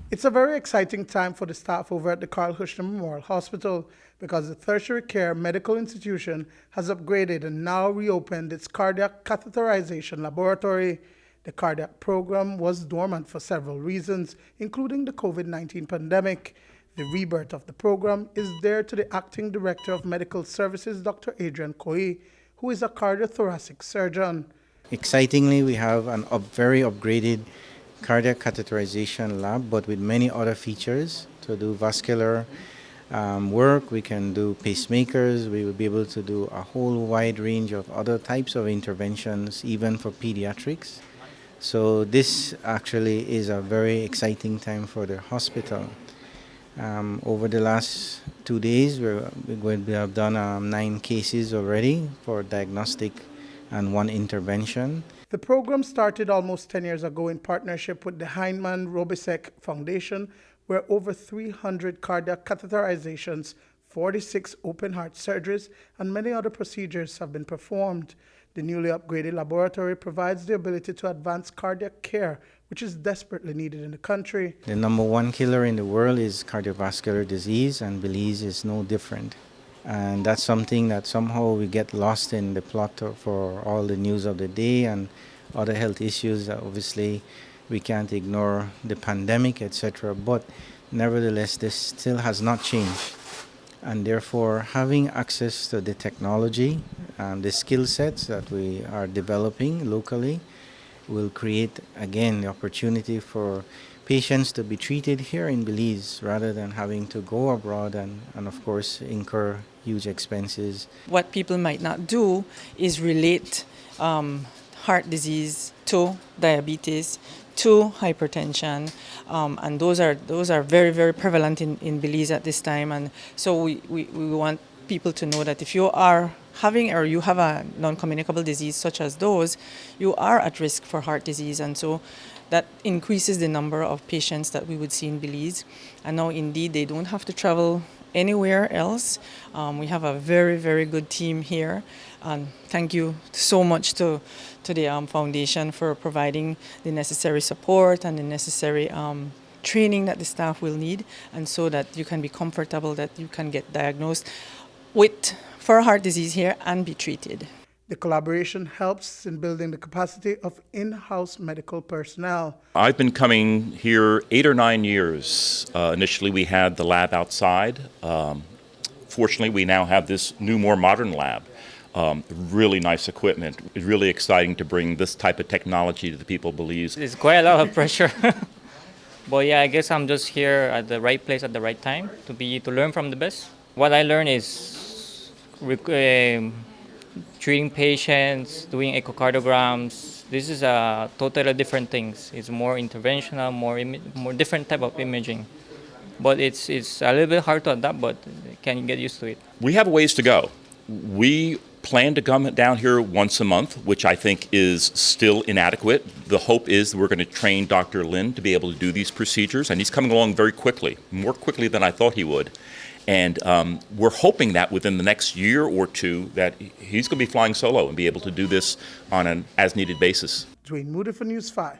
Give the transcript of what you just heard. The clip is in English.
It's a very exciting time for the staff over at the K.H.M.H Memorial Hospital because the tertiary care medical institution has upgraded and now reopened its cardiac catheterization laboratory. The cardiac program was dormant for several reasons, including the COVID-19 pandemic. The rebirth of the program is due to the Acting Director of Medical Services, Dr. K.H.M.H, who is a cardiothoracic surgeon. Excitingly, we have very upgraded cardiac catheterization lab, but with many other features to do vascular work. We can do pacemakers. We will be able to do a whole wide range of other types of interventions, even for pediatrics. So this actually is a very exciting time for the hospital. Over the last 2 days, we have done 9 cases already for diagnostic and 1 intervention. The program started almost 10 years ago in partnership with the Heinemann Robisek Foundation, where over 300 cardiac catheterizations, 46 open heart surgeries, and many other procedures have been performed. The newly upgraded laboratory provides the ability to advance cardiac care, which is desperately needed in the country. The number 1 killer in the world is cardiovascular disease, and Belize is no different. And that's something that somehow we get lost in the plot for all the news of the day and other health issues. Obviously, we can't ignore the pandemic, etc. But nevertheless, this still has not changed. And therefore, having access to the technology and the skill sets that we are developing locally will create, again, the opportunity for patients to be treated here in Belize rather than having to go abroad and of course, incur huge expenses. What people might not do is relate heart disease to diabetes, to hypertension, and those are very, very prevalent in Belize at this time. And so we want people to know that if you are having or you have a non-communicable disease such as those, you are at risk for heart disease, and so that increases the number of patients that we would see in Belize. And now indeed they don't have to travel anywhere else. We have a very, very good team here. And thank you so much to the foundation for providing the necessary support and the necessary training that the staff will need, and so that you can be comfortable that you can get diagnosed for heart disease here and be treated. The collaboration helps in building the capacity of in-house medical personnel. I've been coming here 8 or 9 years. Initially, we had the lab outside. Fortunately, we now have this new, more modern lab. Really nice equipment. It's really exciting to bring this type of technology to the people of Belize. It's quite a lot of pressure. But yeah, I guess I'm just here at the right place at the right time to learn from the best. What I learned is treating patients, doing echocardiograms. This is a totally different things. It's more interventional, more different type of imaging. But it's a little bit hard to adapt, but can get used to it. We have a ways to go. We plan to come down here once a month, which I think is still inadequate. The hope is we're going to train Dr. Lin to be able to do these procedures, and he's coming along very quickly, more quickly than I thought he would. And we're hoping that within the next year or 2 that he's going to be flying solo and be able to do this on an as-needed basis. Dwayne Moody for News 5.